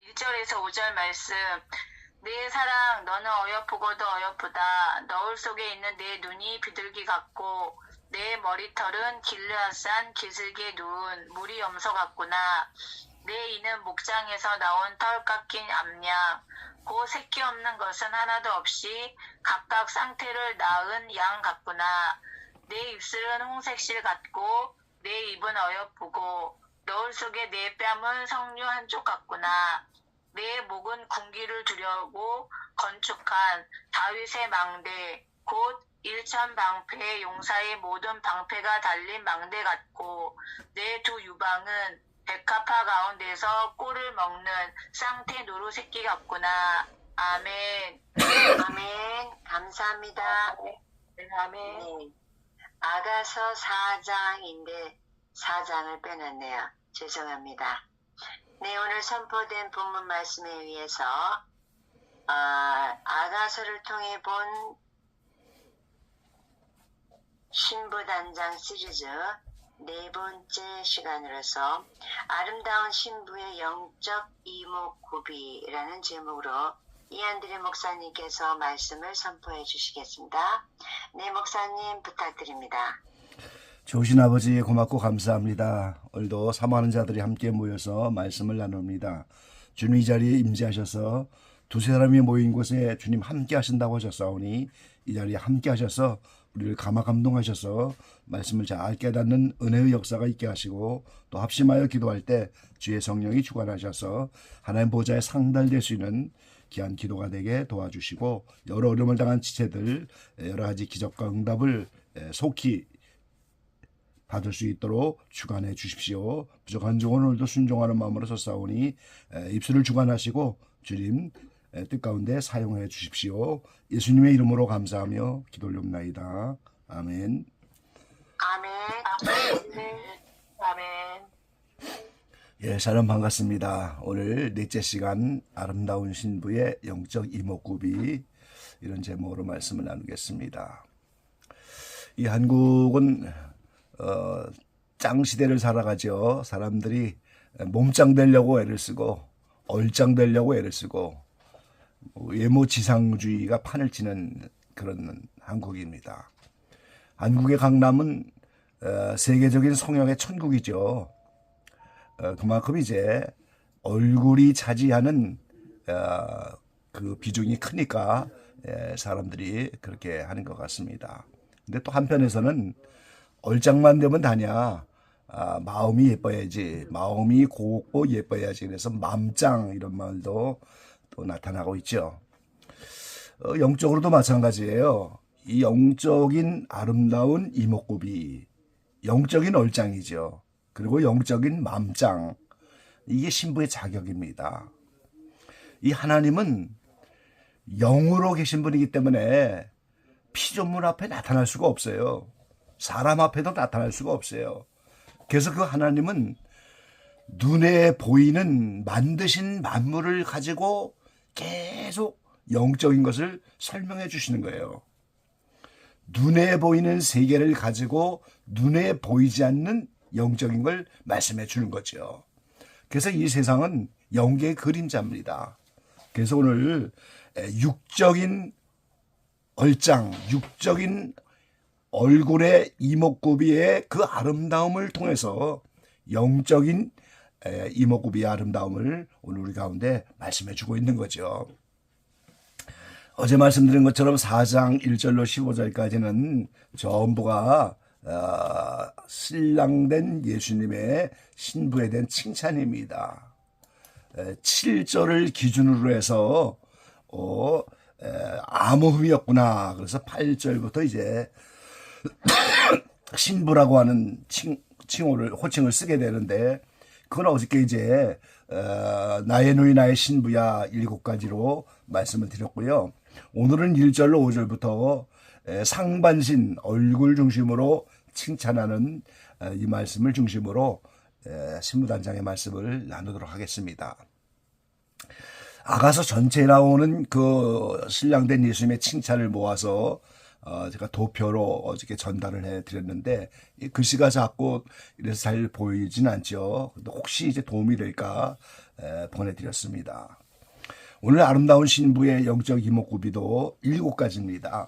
1절에서 5절 말씀. 내 사랑 너는 어여쁘고도 어여쁘다. 너울 속에 있는 내 눈이 비둘기 같고 내 머리털은 길르앗산 기슭에 누운 무리 염소 같구나. 내 이는 목장에서 나온 털 깎인 암양. 고 새끼 없는 것은 하나도 없이 각각 쌍태를 낳은 양 같구나. 내 입술은 홍색실 같고 내 입은 어여쁘고 너울 속에 내 뺨은 석류 한쪽 같구나. 내 목은 군기를 두려고 건축한 다윗의 망대 곧 일천방패 용사의 모든 방패가 달린 망대 같고 내 두 유방은 백합화 가운데서 꼴을 먹는 쌍태 노루 새끼 같구나. 아멘. 아멘. 감사합니다. 아멘. 네. 아가서 4장인데 4장을 빼놨네요. 죄송합니다. 네, 오늘 선포된 본문 말씀에 의해서 아가서를 통해 본 신부단장 시리즈 네 번째 시간으로서 아름다운 신부의 영적 이목구비라는 제목으로 이한드리 목사님께서 말씀을 선포해 주시겠습니다. 네, 목사님 부탁드립니다. 좋으신 아버지 고맙고 감사합니다. 오늘도 사모하는 자들이 함께 모여서 말씀을 나눕니다. 주님 이 자리에 임재하셔서 두세 사람이 모인 곳에 주님 함께 하신다고 하셨사오니 이 자리에 함께 하셔서 우리를 감화 감동하셔서 말씀을 잘 깨닫는 은혜의 역사가 있게 하시고 또 합심하여 기도할 때 주의 성령이 주관하셔서 하나님 보좌에 상달될 수 있는 귀한 기도가 되게 도와주시고 여러 어려움을 당한 지체들 여러 가지 기적과 응답을 속히 받을 수 있도록 주관해 주십시오. 부족한 종은 오늘도 순종하는 마음으로 섰사오니 입술을 주관하시고 주님 뜻 가운데 사용해 주십시오. 예수님의 이름으로 감사하며 기도 올려옵나이다. 아멘. 아멘. 아멘. 예, 샬롬 반갑습니다. 오늘 넷째 시간 아름다운 신부의 영적 이목구비 이런 제목으로 말씀을 나누겠습니다. 이 한국은 짱 시대를 살아가죠. 사람들이 몸짱 되려고 애를 쓰고 얼짱 되려고 애를 쓰고 외모 지상주의가 판을 치는 그런 한국입니다. 한국의 강남은 세계적인 성형의 천국이죠. 그만큼 이제 얼굴이 차지하는 그 비중이 크니까 사람들이 그렇게 하는 것 같습니다. 근데 또 한편에서는 얼짱만 되면 다냐. 마음이 예뻐야지. 마음이 곱고 예뻐야지. 그래서 맘짱 이런 말도 또 나타나고 있죠. 영적으로도 마찬가지예요. 이 영적인 아름다운 이목구비, 영적인 얼짱이죠. 그리고 영적인 맘짱, 이게 신부의 자격입니다. 이 하나님은 영으로 계신 분이기 때문에 피조물 앞에 나타날 수가 없어요. 사람 앞에도 나타날 수가 없어요. 그래서 그 하나님은 눈에 보이는 만드신 만물을 가지고 계속 영적인 것을 설명해 주시는 거예요. 눈에 보이는 세계를 가지고 눈에 보이지 않는 영적인 걸 말씀해 주는 거죠. 그래서 이 세상은 영계의 그림자입니다. 그래서 오늘 육적인 얼짱, 육적인 얼굴의 이목구비의 그 아름다움을 통해서 영적인 이목구비의 아름다움을 오늘 우리 가운데 말씀해 주고 있는 거죠. 어제 말씀드린 것처럼 4장 1절로 15절까지는 전부가 신랑된 예수님의 신부에 대한 칭찬입니다. 7절을 기준으로 해서 아무 흠이 없구나. 그래서 8절부터 이제 신부라고 하는 호칭을 쓰게 되는데 그건 어저께 이제 나의 누이 나의 신부야 7가지로 말씀을 드렸고요. 오늘은 1절로 5절부터 상반신 얼굴 중심으로 칭찬하는 이 말씀을 중심으로 신부단장의 말씀을 나누도록 하겠습니다. 아가서 전체에 나오는 그 신랑된 예수님의 칭찬을 모아서 제가 도표로 어저께 전달을 해드렸는데 이 글씨가 작고 이래서 잘 보이진 않죠. 혹시 이제 도움이 될까 보내드렸습니다. 오늘 아름다운 신부의 영적 이목구비도 7가지입니다.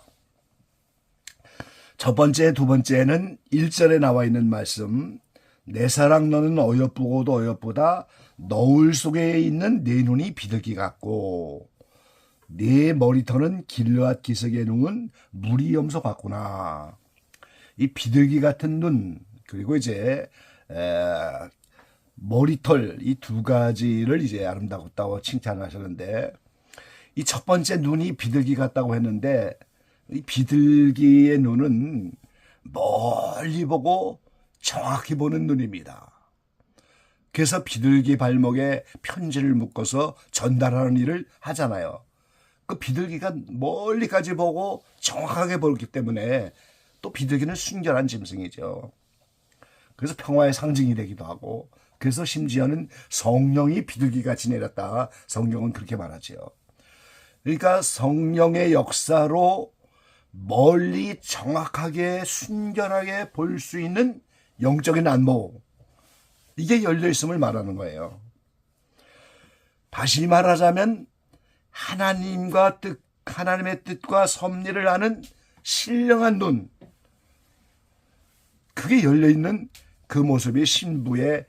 첫 번째, 두 번째는 1절에 나와 있는 말씀, 내 사랑 너는 어여쁘고도 어여쁘다 너울 속에 있는 내 눈이 비둘기 같고 네 머리털은 길르앗 기슭의 눈은 무리 염소 같구나. 이 비둘기 같은 눈 그리고 이제 머리털 이 두 가지를 이제 아름답다고 칭찬하셨는데 이 첫 번째 눈이 비둘기 같다고 했는데 이 비둘기의 눈은 멀리 보고 정확히 보는 눈입니다. 그래서 비둘기 발목에 편지를 묶어서 전달하는 일을 하잖아요. 그 비둘기가 멀리까지 보고 정확하게 보기 때문에 또 비둘기는 순결한 짐승이죠. 그래서 평화의 상징이 되기도 하고 그래서 심지어는 성령이 비둘기같이 내렸다. 성경은 그렇게 말하죠. 그러니까 성령의 역사로 멀리 정확하게 순결하게 볼 수 있는 영적인 안목 이게 열려있음을 말하는 거예요. 다시 말하자면 하나님의 뜻과 섭리를 아는 신령한 눈 그게 열려있는 그 모습이 신부의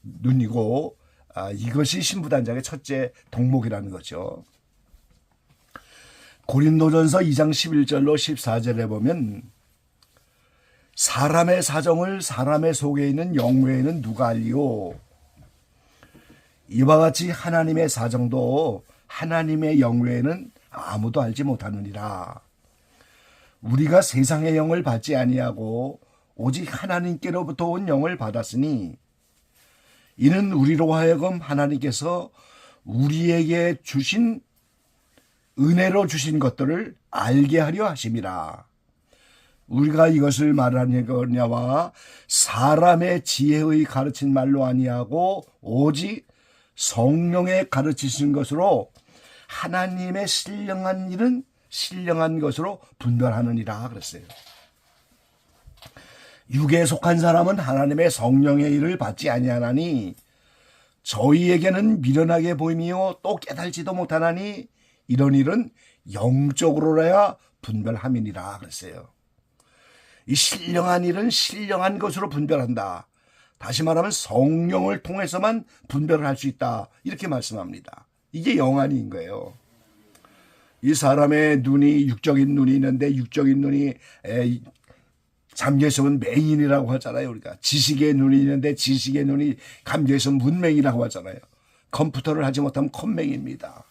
눈이고 이것이 신부단장의 첫째 덕목이라는 거죠. 고린도전서 2장 11절로 14절에 보면 사람의 사정을 사람의 속에 있는 영외에는 누가 알리오. 이와 같이 하나님의 사정도 하나님의 영외에는 아무도 알지 못하느니라. 우리가 세상의 영을 받지 아니하고 오직 하나님께로부터 온 영을 받았으니 이는 우리로 하여금 하나님께서 우리에게 주신 은혜로 주신 것들을 알게 하려 하심이라. 우리가 이것을 말하냐와 사람의 지혜의 가르친 말로 아니하고 오직 성령의 가르치신 것으로 하나님의 신령한 일은 신령한 것으로 분별하느니라 그랬어요. 육에 속한 사람은 하나님의 성령의 일을 받지 아니하나니 저희에게는 미련하게 보이며 또 깨달지도 못하나니 이런 일은 영적으로라야 분별함이니라 그랬어요. 이 신령한 일은 신령한 것으로 분별한다. 다시 말하면 성령을 통해서만 분별을 할 수 있다. 이렇게 말씀합니다. 이게 영안인 거예요. 이 사람의 눈이 육적인 눈이 있는데 육적인 눈이 잠겨있으면 맹인이라고 하잖아요. 우리가 지식의 눈이 있는데 지식의 눈이 감겨있으면 문맹이라고 하잖아요. 컴퓨터를 하지 못하면 컴맹입니다.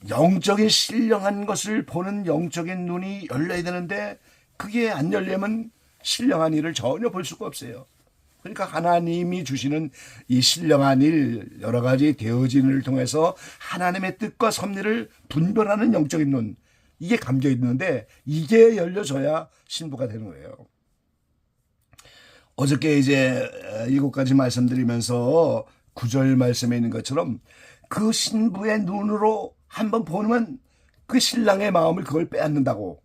영적인 신령한 것을 보는 영적인 눈이 열려야 되는데 그게 안 열리면 신령한 일을 전혀 볼 수가 없어요. 그러니까 하나님이 주시는 이 신령한 일 여러 가지 되어진을 통해서 하나님의 뜻과 섭리를 분별하는 영적인 눈 이게 감겨 있는데 이게 열려져야 신부가 되는 거예요. 어저께 이제 7가지 말씀드리면서 9절 말씀에 있는 것처럼 그 신부의 눈으로 한번 보면 그 신랑의 마음을 그걸 빼앗는다고.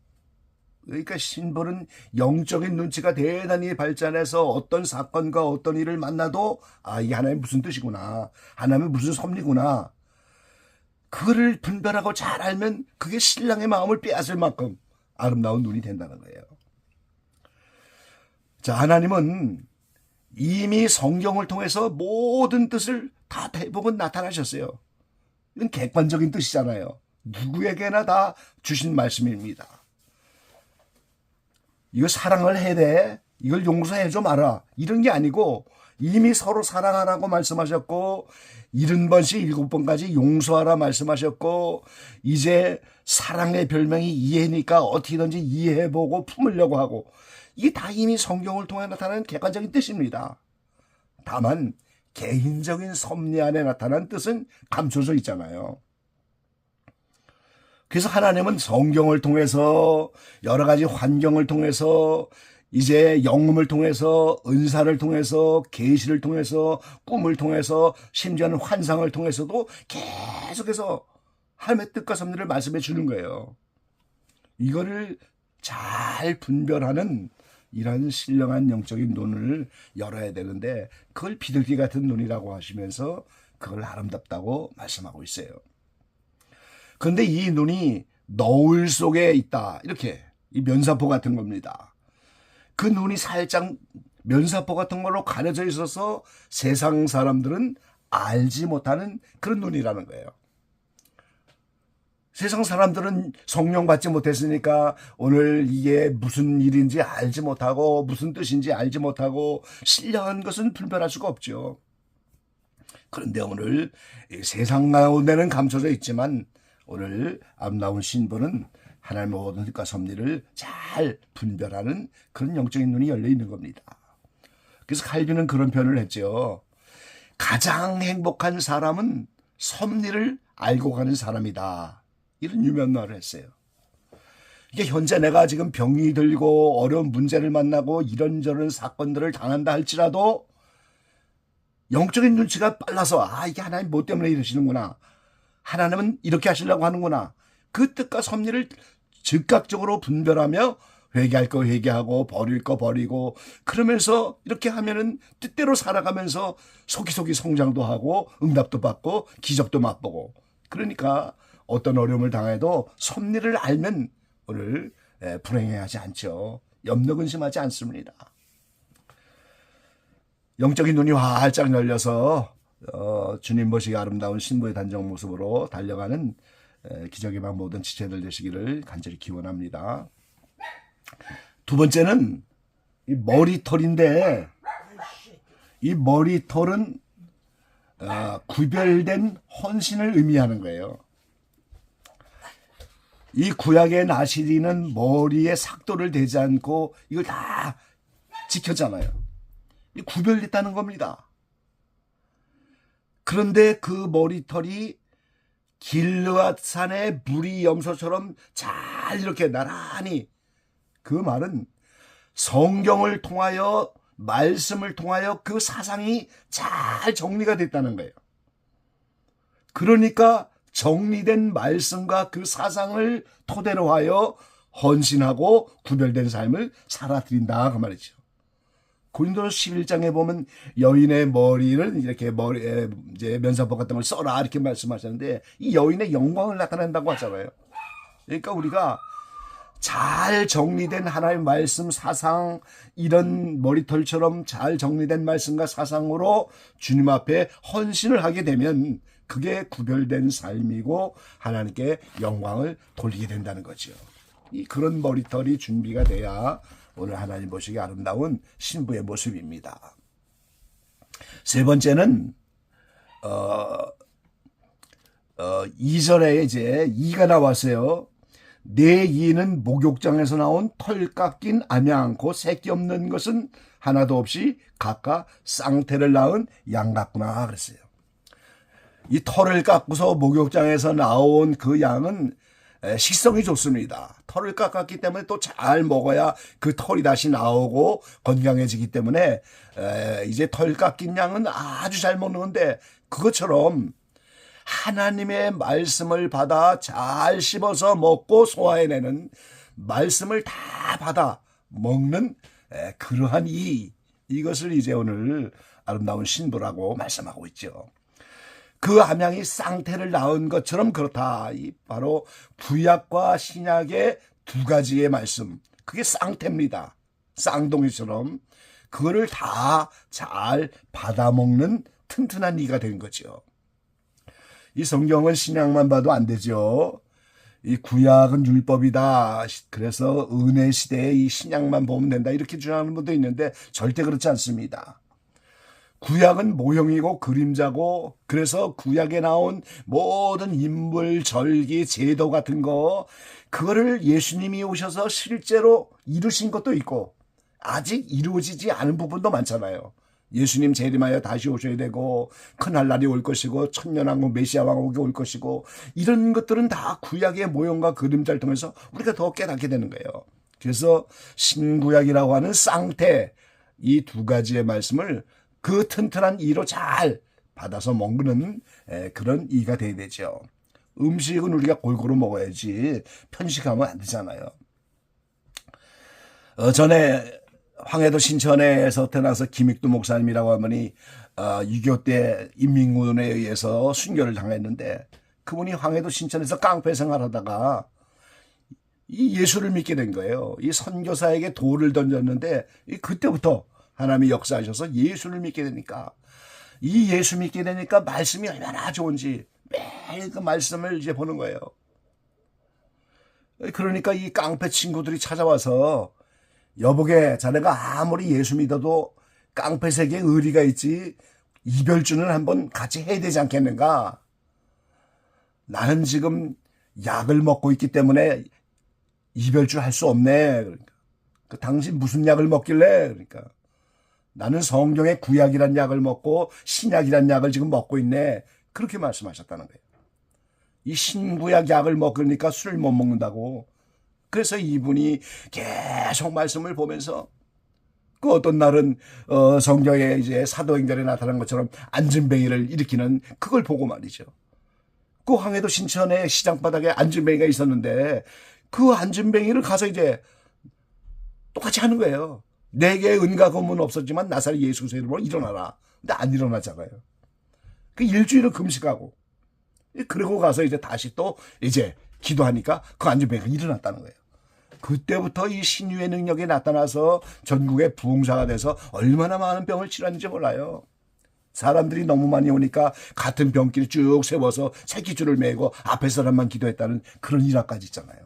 그러니까 신부는 영적인 눈치가 대단히 발전해서 어떤 사건과 어떤 일을 만나도 이게 하나님의 무슨 뜻이구나. 하나님의 무슨 섭리구나. 그거를 분별하고 잘 알면 그게 신랑의 마음을 빼앗을 만큼 아름다운 눈이 된다는 거예요. 자, 하나님은 이미 성경을 통해서 모든 뜻을 다 대부분 나타나셨어요. 이건 객관적인 뜻이잖아요. 누구에게나 다 주신 말씀입니다. 이거 사랑을 해야 돼. 이걸 용서해줘 마라. 이런 게 아니고 이미 서로 사랑하라고 말씀하셨고 70번씩 7번까지 용서하라 말씀하셨고 이제 사랑의 별명이 이해니까 어떻게든지 이해해보고 품으려고 하고 이게 다 이미 성경을 통해 나타나는 객관적인 뜻입니다. 다만 개인적인 섭리 안에 나타난 뜻은 감춰져 있잖아요. 그래서 하나님은 성경을 통해서 여러 가지 환경을 통해서 이제 영음을 통해서 은사를 통해서 계시를 통해서 꿈을 통해서 심지어는 환상을 통해서도 계속해서 하나님의 뜻과 섭리를 말씀해 주는 거예요. 이거를 잘 분별하는 이런 신령한 영적인 눈을 열어야 되는데 그걸 비둘기 같은 눈이라고 하시면서 그걸 아름답다고 말씀하고 있어요. 그런데 이 눈이 너울 속에 있다. 이렇게 이 면사포 같은 겁니다. 그 눈이 살짝 면사포 같은 걸로 가려져 있어서 세상 사람들은 알지 못하는 그런 눈이라는 거예요. 세상 사람들은 성령 받지 못했으니까 오늘 이게 무슨 일인지 알지 못하고 무슨 뜻인지 알지 못하고 신령한 것은 분별할 수가 없죠. 그런데 오늘 세상 가운데는 감춰져 있지만 오늘 아름다운 신부는 하나님의 모든 뜻과 섭리를 잘 분별하는 그런 영적인 눈이 열려 있는 겁니다. 그래서 칼빈은 그런 표현을 했죠. 가장 행복한 사람은 섭리를 알고 가는 사람이다. 이런 유명한 말을 했어요. 이게 현재 내가 지금 병이 들고 어려운 문제를 만나고 이런저런 사건들을 당한다 할지라도 영적인 눈치가 빨라서 이게 하나님 뭐 때문에 이러시는구나. 하나님은 이렇게 하시려고 하는구나. 그 뜻과 섭리를 즉각적으로 분별하며 회개할 거 회개하고 버릴 거 버리고 그러면서 이렇게 하면은 뜻대로 살아가면서 속이속이 성장도 하고 응답도 받고 기적도 맛보고 그러니까 어떤 어려움을 당해도 섭리를 알면 오늘 불행해하지 않죠. 염려 근심하지 않습니다. 영적인 눈이 활짝 열려서 주님 보시기 아름다운 신부의 단정 모습으로 달려가는 기적의 방 모든 지체들 되시기를 간절히 기원합니다. 두 번째는 이 머리털인데 이 머리털은 구별된 헌신을 의미하는 거예요. 이 구약의 나시린은 머리에 삭도를 대지 않고 이걸 다 지켰잖아요. 구별됐다는 겁니다. 그런데 그 머리털이 길르앗산의 물이 염소처럼 잘 이렇게 나란히 그 말은 성경을 통하여 말씀을 통하여 그 사상이 잘 정리가 됐다는 거예요. 그러니까 정리된 말씀과 그 사상을 토대로 하여 헌신하고 구별된 삶을 살아드린다 그 말이죠. 고린도서 11장에 보면 여인의 머리를 이렇게 머리에 이제 면사포 같은 걸 써라 이렇게 말씀하셨는데 이 여인의 영광을 나타낸다고 하잖아요. 그러니까 우리가 잘 정리된 하나님의 말씀 사상 이런 머리털처럼 잘 정리된 말씀과 사상으로 주님 앞에 헌신을 하게 되면 그게 구별된 삶이고 하나님께 영광을 돌리게 된다는 거죠. 이 그런 머리털이 준비가 돼야 오늘 하나님 보시기 아름다운 신부의 모습입니다. 세 번째는 2절에 이제 이가 나왔어요. 내 이는 목욕장에서 나온 털 깎인 암양 곧 새끼 없는 것은 하나도 없이 각각 쌍태를 낳은 양 같구나 그랬어요. 이 털을 깎고서 목욕장에서 나온 그 양은 식성이 좋습니다. 털을 깎았기 때문에 또 잘 먹어야 그 털이 다시 나오고 건강해지기 때문에 이제 털 깎인 양은 아주 잘 먹는 건데 그것처럼 하나님의 말씀을 받아 잘 씹어서 먹고 소화해내는 말씀을 다 받아 먹는 그러한 이것을 이제 오늘 아름다운 신부라고 말씀하고 있죠. 그 암양이 쌍태를 낳은 것처럼 그렇다. 이 바로 구약과 신약의 두 가지의 말씀. 그게 쌍태입니다. 쌍둥이처럼 그거를 다 잘 받아먹는 튼튼한 이가 된 거죠. 이 성경은 신약만 봐도 안 되죠. 이 구약은 율법이다. 그래서 은혜 시대에 이 신약만 보면 된다. 이렇게 주장하는 분도 있는데 절대 그렇지 않습니다. 구약은 모형이고 그림자고 그래서 구약에 나온 모든 인물, 절기, 제도 같은 거 그거를 예수님이 오셔서 실제로 이루신 것도 있고 아직 이루어지지 않은 부분도 많잖아요. 예수님 재림하여 다시 오셔야 되고 큰할 날이 올 것이고 천년왕국 메시아 왕국이 올 것이고 이런 것들은 다 구약의 모형과 그림자를 통해서 우리가 더 깨닫게 되는 거예요. 그래서 신구약이라고 하는 쌍태 이 두 가지의 말씀을 그 튼튼한 이로 잘 받아서 먹는 그런 이가 돼야 되죠. 음식은 우리가 골고루 먹어야지 편식하면 안 되잖아요. 전에 황해도 신천에서 태어나서 김익두 목사님이라고 하더니 6.25 때 인민군에 의해서 순교를 당했는데 그분이 황해도 신천에서 깡패 생활하다가 이 예수를 믿게 된 거예요. 이 선교사에게 돌을 던졌는데 그때부터 하나님이 역사하셔서 예수를 믿게 되니까 이 예수 믿게 되니까 말씀이 얼마나 좋은지 매일 그 말씀을 이제 보는 거예요. 그러니까 이 깡패 친구들이 찾아와서 여보게 자네가 아무리 예수 믿어도 깡패 세계에 의리가 있지 이별주는 한번 같이 해야 되지 않겠는가? 나는 지금 약을 먹고 있기 때문에 이별주 할 수 없네. 그러니까 당신 무슨 약을 먹길래? 그러니까 나는 성경의 구약이란 약을 먹고 신약이란 약을 지금 먹고 있네. 그렇게 말씀하셨다는 거예요. 이 신구약 약을 먹으니까 술을 못 먹는다고. 그래서 이분이 계속 말씀을 보면서 그 어떤 날은 성경에 이제 사도행전에 나타난 것처럼 안진뱅이를 일으키는 그걸 보고 말이죠. 그 황해도 신천의 시장바닥에 안진뱅이가 있었는데 그 안진뱅이를 가서 이제 똑같이 하는 거예요. 내게 은과 금은 없었지만 나사렛 예수 그리스도의 이름으로 일어나라. 근데 안 일어나잖아요. 그 일주일을 금식하고 그러고 가서 이제 다시 또 이제 기도하니까 그 안진뱅이가 일어났다는 거예요. 그때부터 이 신유의 능력이 나타나서 전국에 부흥사가 돼서 얼마나 많은 병을 치료하는지 몰라요. 사람들이 너무 많이 오니까 같은 병길을 쭉 세워서 새끼줄을 메고 앞에 사람만 기도했다는 그런 일화까지 있잖아요.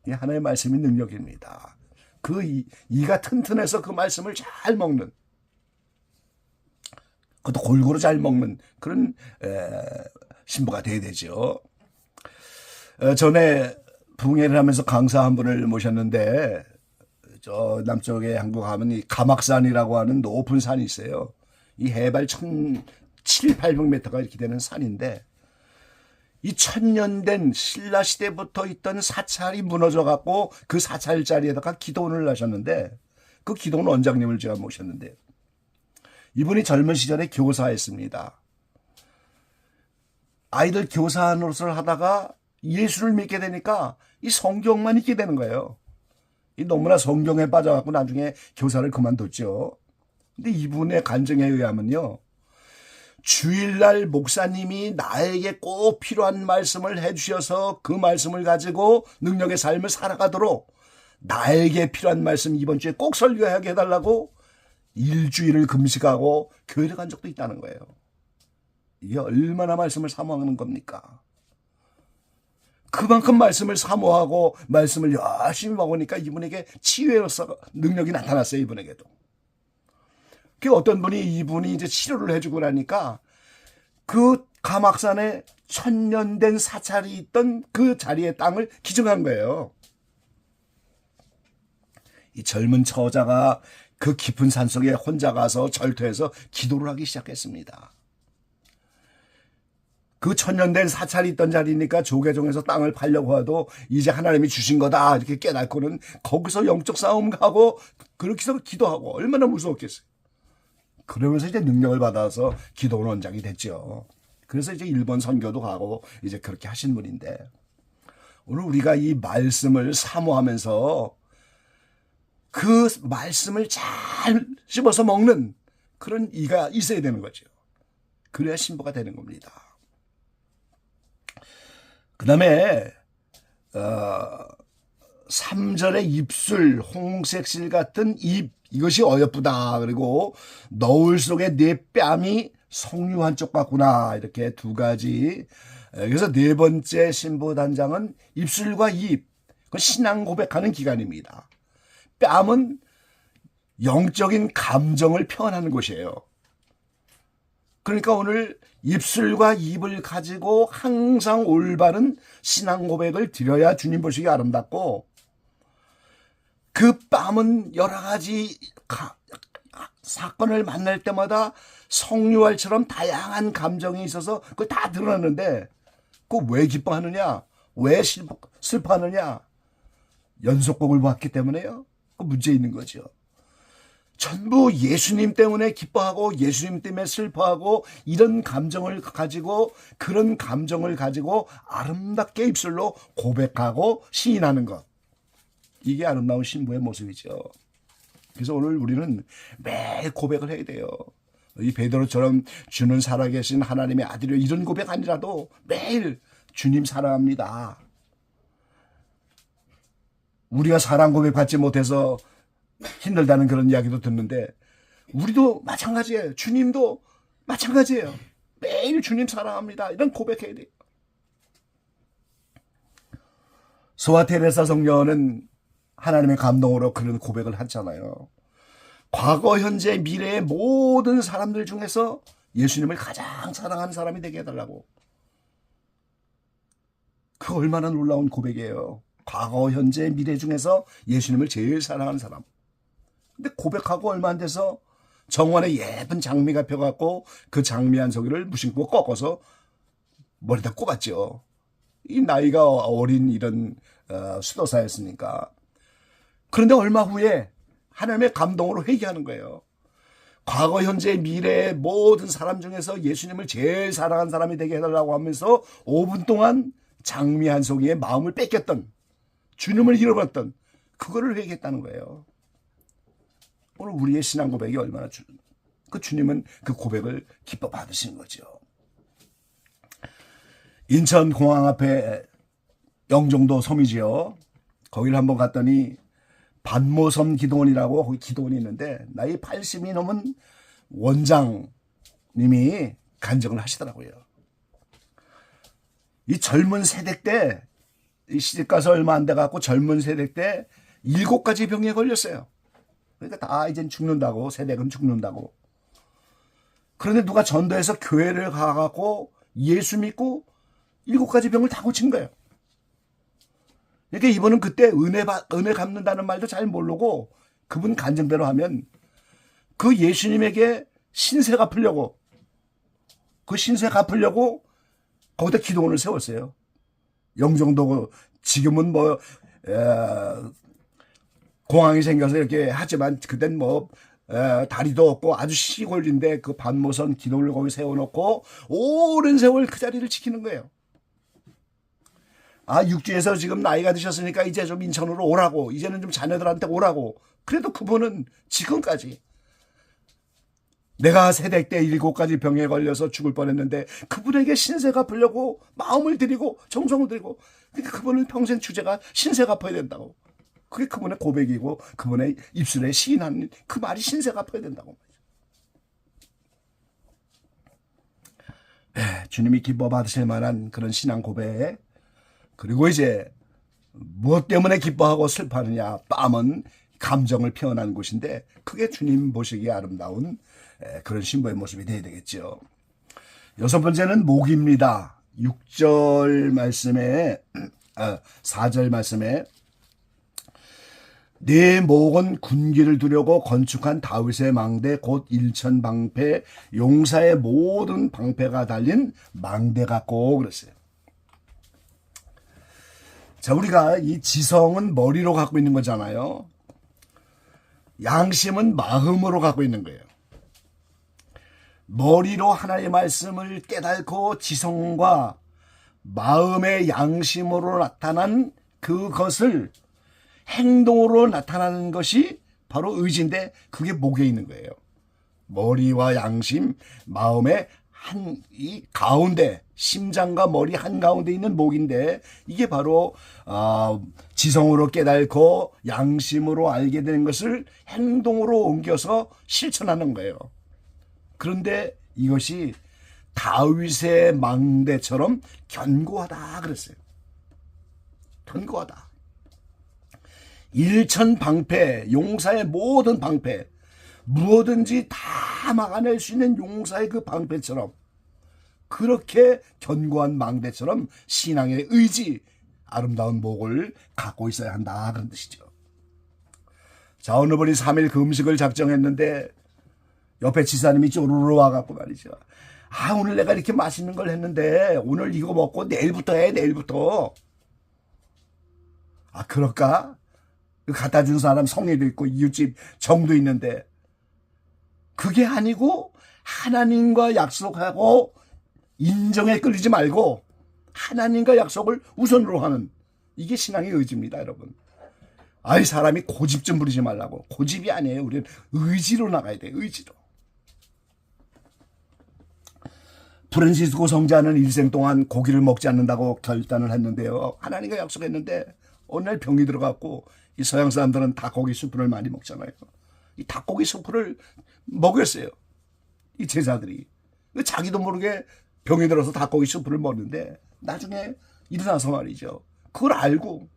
이 하나님의 말씀이 능력입니다. 그 이가 튼튼해서 그 말씀을 잘 먹는, 그것도 골고루 잘 먹는 그런 신부가 돼야 되죠. 전에 부흥회를 하면서 강사 한 분을 모셨는데 저 남쪽에 한국 가면 이 가막산이라고 하는 높은 산이 있어요. 이 해발 1,700~800m가 이렇게 되는 산인데 이 1000년 된 신라 시대부터 있던 사찰이 무너져 갖고 그 사찰 자리에다가 기도원을 하셨는데 그 기도원 원장님을 제가 모셨는데 이분이 젊은 시절에 교사했습니다. 아이들 교사 노릇을 하다가 예수를 믿게 되니까 이 성경만 읽게 되는 거예요. 이 너무나 성경에 빠져갖고 나중에 교사를 그만뒀죠. 근데 이분의 간증에 의하면요, 주일날 목사님이 나에게 꼭 필요한 말씀을 해주셔서 그 말씀을 가지고 능력의 삶을 살아가도록 나에게 필요한 말씀 이번 주에 꼭 설교하게 해달라고 일주일을 금식하고 교회를 간 적도 있다는 거예요. 이게 얼마나 말씀을 사모하는 겁니까? 그만큼 말씀을 사모하고 말씀을 열심히 먹으니까 이분에게 치유로서 능력이 나타났어요. 이분에게도. 그 어떤 분이 이분이 이제 치료를 해주고 나니까 그 가막산에 1000년 된 사찰이 있던 그 자리의 땅을 기증한 거예요. 이 젊은 처자가 그 깊은 산속에 혼자 가서 절토해서 기도를 하기 시작했습니다. 그 1000년 된 사찰이 있던 자리니까 조계종에서 땅을 팔려고 해도 이제 하나님이 주신 거다 이렇게 깨닫고는 거기서 영적 싸움 가고 그렇게 해서 기도하고 얼마나 무서웠겠어요. 그러면서 이제 능력을 받아서 기도원 원장이 됐죠. 그래서 이제 일본 선교도 가고 이제 그렇게 하신 분인데 오늘 우리가 이 말씀을 사모하면서 그 말씀을 잘 씹어서 먹는 그런 이가 있어야 되는 거죠. 그래야 신부가 되는 겁니다. 그 다음에 3절의 입술, 홍색실 같은 입, 이것이 어여쁘다. 그리고 너울 속에 네 뺨이 성류한 쪽 같구나. 이렇게 두 가지. 그래서 네 번째 신부 단장은 입술과 입, 그 신앙 고백하는 기간입니다. 뺨은 영적인 감정을 표현하는 곳이에요. 그러니까 오늘 입술과 입을 가지고 항상 올바른 신앙 고백을 드려야 주님 보시기 아름답고 그 뺨은 여러 가지 사건을 만날 때마다 성류알처럼 다양한 감정이 있어서 그걸 다 드러나는데 그거 왜 기뻐하느냐? 왜 슬퍼하느냐? 연속곡을 봤기 때문에요. 그 문제 있는 거죠. 전부 예수님 때문에 기뻐하고 예수님 때문에 슬퍼하고 이런 감정을 가지고 그런 감정을 가지고 아름답게 입술로 고백하고 시인하는 것. 이게 아름다운 신부의 모습이죠. 그래서 오늘 우리는 매일 고백을 해야 돼요. 이 베드로처럼 주는 살아계신 하나님의 아들이요 이런 고백 아니라도 매일 주님 사랑합니다. 우리가 사랑 고백 받지 못해서 힘들다는 그런 이야기도 듣는데 우리도 마찬가지예요. 주님도 마찬가지예요. 매일 주님 사랑합니다. 이런 고백해야 돼요. 소아 테레사 성녀는 하나님의 감동으로 그런 고백을 하잖아요. 과거, 현재, 미래의 모든 사람들 중에서 예수님을 가장 사랑하는 사람이 되게 해달라고. 그 얼마나 놀라운 고백이에요. 과거, 현재, 미래 중에서 예수님을 제일 사랑하는 사람. 근데 고백하고 얼마 안 돼서 정원에 예쁜 장미가 펴갖고 그 장미 한 송이를 무심코 꺾어서 머리다 꼽았죠. 이 나이가 어린 이런 수도사였으니까. 그런데 얼마 후에 하나님의 감동으로 회개하는 거예요. 과거, 현재, 미래의 모든 사람 중에서 예수님을 제일 사랑한 사람이 되게 해달라고 하면서 5분 동안 장미 한 송이의 마음을 뺏겼던, 주님을 잃어버렸던 그거를 회개했다는 거예요. 오늘 우리의 신앙 고백이 얼마나 그 주님은 그 고백을 기뻐 받으시는 거죠. 인천공항 앞에 영종도 섬이지요. 거기를 한번 갔더니 반모섬 기도원이라고 거기 기도원이 있는데 나이 80이 넘은 원장님이 간증을 하시더라고요. 이 젊은 세대 때 시집가서 얼마 안 돼갖고 젊은 세대 때 7가지 병에 걸렸어요. 그러니까 다 이젠 죽는다고, 세대는 죽는다고. 그런데 누가 전도해서 교회를 가갖고 예수 믿고 7가지 병을 다 고친 거예요. 그러니까 이분은 그때 은혜 갚는다는 말도 잘 모르고 그분 간증대로 하면 그 예수님에게 신세 갚으려고, 그 신세 갚으려고 거기다 기도원을 세웠어요. 영종도 지금은 뭐 공항이 생겨서 이렇게 하지만 그땐 뭐 다리도 없고 아주 시골인데 그 반모선 기도를 거기 세워놓고 오랜 세월 그 자리를 지키는 거예요. 아, 육지에서 지금 나이가 드셨으니까 이제 좀 인천으로 오라고, 이제는 좀 자녀들한테 오라고. 그래도 그분은 지금까지 내가 세대 때 7가지 병에 걸려서 죽을 뻔했는데 그분에게 신세 갚으려고 마음을 들이고 정성을 들이고, 그러니까 그분은 평생 주제가 신세 갚아야 된다고. 그게 그분의 고백이고 그분의 입술에 시인한 그 말이 신세 갚아야 된다고. 주님이 기뻐 받으실 만한 그런 신앙 고백. 그리고 이제 무엇 때문에 기뻐하고 슬퍼하느냐, 뺨은 감정을 표현하는 곳인데 그게 주님 보시기에 아름다운 그런 신부의 모습이 되어야 되겠죠. 6번째는 목입니다. 6절 말씀에 4절 말씀에 내 목은 군기를 두려고 건축한 다윗의 망대 곧 일천방패 용사의 모든 방패가 달린 망대 같고 그랬어요. 자, 우리가 이 지성은 머리로 갖고 있는 거잖아요. 양심은 마음으로 갖고 있는 거예요. 머리로 하나님의 말씀을 깨닫고 지성과 마음의 양심으로 나타난 그것을 행동으로 나타나는 것이 바로 의지인데 그게 목에 있는 거예요. 머리와 양심, 마음의 이 가운데, 심장과 머리 한가운데 있는 목인데 이게 바로 지성으로 깨닫고 양심으로 알게 되는 것을 행동으로 옮겨서 실천하는 거예요. 그런데 이것이 다윗의 망대처럼 견고하다 그랬어요. 견고하다. 일천방패, 용사의 모든 방패, 무엇든지 다 막아낼 수 있는 용사의 그 방패처럼, 그렇게 견고한 망대처럼 신앙의 의지, 아름다운 목을 갖고 있어야 한다 그런 뜻이죠. 자, 어느 분이 3일 금식을 작정했는데 옆에 지사님이 쪼르르 와갖고 말이죠. 아, 오늘 내가 이렇게 맛있는 걸 했는데 오늘 이거 먹고 내일부터 해, 내일부터. 아, 그럴까? 갖다 준 사람 성의도 있고 이웃집 정도 있는데 그게 아니고 하나님과 약속하고 인정에 끌리지 말고 하나님과 약속을 우선으로 하는, 이게 신앙의 의지입니다, 여러분. 아이, 사람이 고집 좀 부리지 말라고. 고집이 아니에요. 우리는 의지로 나가야 돼요. 의지로. 프란시스코 성자는 일생 동안 고기를 먹지 않는다고 결단을 했는데요. 하나님과 약속했는데 어느 날 병이 들어갔고, 이 서양 사람들은 닭고기 수프를 많이 먹잖아요. 이 닭고기 수프를 먹였어요, 이 제자들이. 자기도 모르게 병이 들어서 닭고기 수프를 먹는데 나중에 일어나서 말이죠, 그걸 알고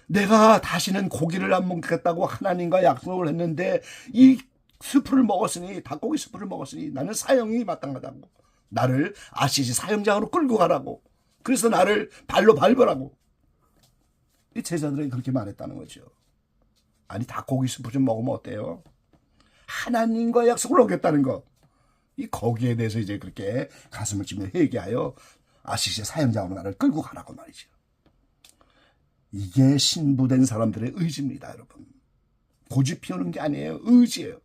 내가 다시는 고기를 안 먹겠다고 하나님과 약속을 했는데 이 수프를 먹었으니, 닭고기 수프를 먹었으니 나는 사형이 마땅하다고, 나를 아시시 사형장으로 끌고 가라고, 그래서 나를 발로 밟으라고 이 제자들에게 그렇게 말했다는 거죠. 아니, 닭고기 수프 좀 먹으면 어때요? 하나님과 약속을 어겼다는 것. 이 거기에 대해서 이제 그렇게 가슴을 치며 회개하여 아시시 사형장으로 나를 끌고 가라고 말이죠. 이게 신부된 사람들의 의지입니다, 여러분. 고집 피우는 게 아니에요. 의지예요.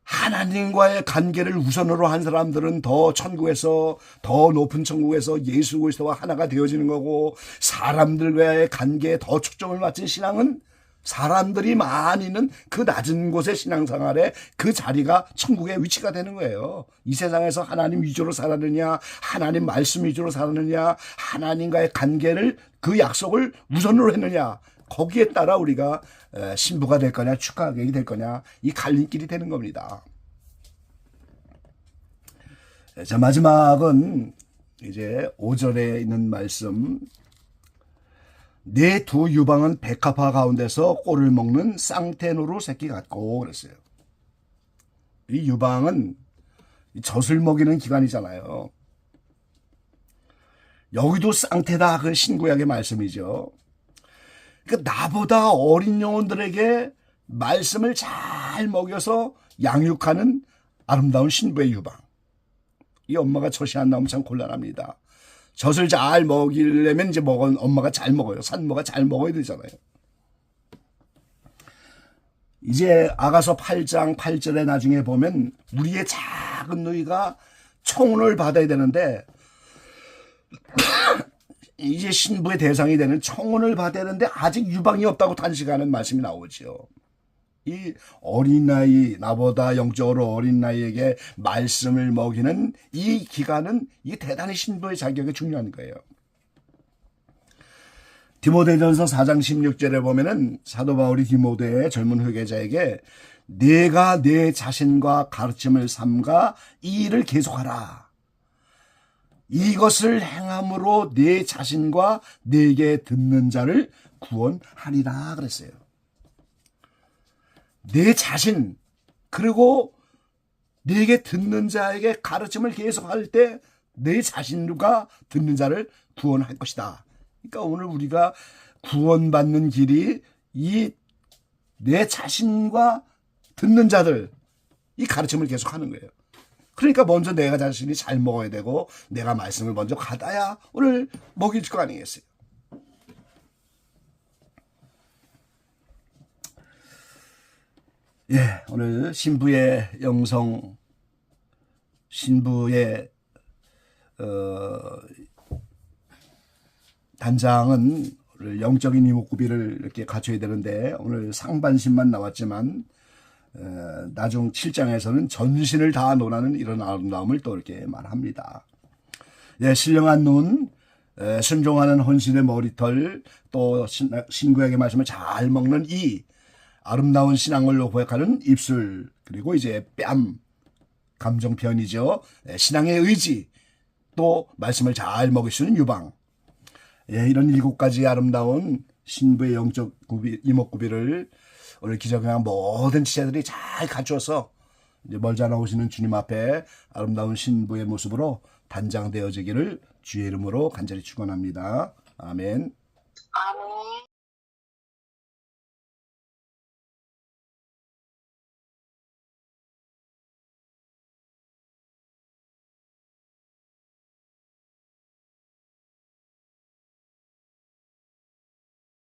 하나님과의 관계를 우선으로 한 사람들은 더 천국에서, 더 높은 천국에서 예수 그리스도와 하나가 되어지는 거고, 사람들과의 관계에 더 초점을 맞춘 신앙은 사람들이 많이 있는 그 낮은 곳의 신앙생활에 그 자리가 천국의 위치가 되는 거예요. 이 세상에서 하나님 위주로 살았느냐, 하나님 말씀 위주로 살았느냐, 하나님과의 관계를, 그 약속을 우선으로 했느냐, 거기에 따라 우리가 신부가 될 거냐 축가객이 될 거냐, 이 갈림길이 되는 겁니다. 자, 마지막은 이제 5절에 있는 말씀, 내 두 유방은 백합화 가운데서 꼴을 먹는 쌍태노루 새끼 같고 그랬어요. 이 유방은 젖을 먹이는 기관이잖아요. 여기도 쌍태다, 그 신구약의 말씀이죠. 그러니까 나보다 어린 영혼들에게 말씀을 잘 먹여서 양육하는 아름다운 신부의 유방. 이 엄마가 젖이 안 나오면 참 곤란합니다. 젖을 잘 먹이려면 이제 엄마가 잘 먹어요. 산모가 잘 먹어야 되잖아요. 이제 아가서 8장 8절에 나중에 보면 우리의 작은 누이가 청혼을 받아야 되는데 이제 신부의 대상이 되는 청혼을 받아야 되는데 아직 유방이 없다고 단식하는 말씀이 나오죠. 이 어린 나이, 나보다 영적으로 어린 나이에게 말씀을 먹이는 이 기간은 이 대단히 신부의 자격이 중요한 거예요. 디모데전서 4장 16절에 보면은 사도 바울이 디모데의 젊은 회개자에게 내가 내 자신과 가르침을 삼가 이 일을 계속하라. 이것을 행함으로 내 자신과 내게 듣는 자를 구원하리라 그랬어요. 내 자신, 그리고 내게 듣는 자에게 가르침을 계속할 때 내 자신과 듣는 자를 구원할 것이다. 그러니까 오늘 우리가 구원받는 길이 이 내 자신과 듣는 자들, 이 가르침을 계속하는 거예요. 그러니까 먼저 내가 자신이 잘 먹어야 되고 내가 말씀을 먼저 받아야 오늘 먹일 거 아니겠어요. 예, 오늘 신부의 영성, 신부의 단장은 영적인 이목구비를 이렇게 갖춰야 되는데 오늘 상반신만 나왔지만 나중 7장에서는 전신을 다 논하는 이런 아름다움을 또 이렇게 말합니다. 예, 신령한 눈, 순종하는 헌신의 머리털, 또 신구약의 말씀을 잘 먹는 이 아름다운 신앙을 고백하는 입술, 그리고 이제 뺨, 감정 표현이죠. 신앙의 의지, 또 말씀을 잘 먹일 수 있는 유방. 예, 이런 7가지 아름다운 신부의 영적 이목구비를 오늘 기적행한 모든 지체들이 잘 갖춰서 이제 멀지 않아 오시는 주님 앞에 아름다운 신부의 모습으로 단장되어지기를 주의 이름으로 간절히 축원합니다. 아멘. 아멘.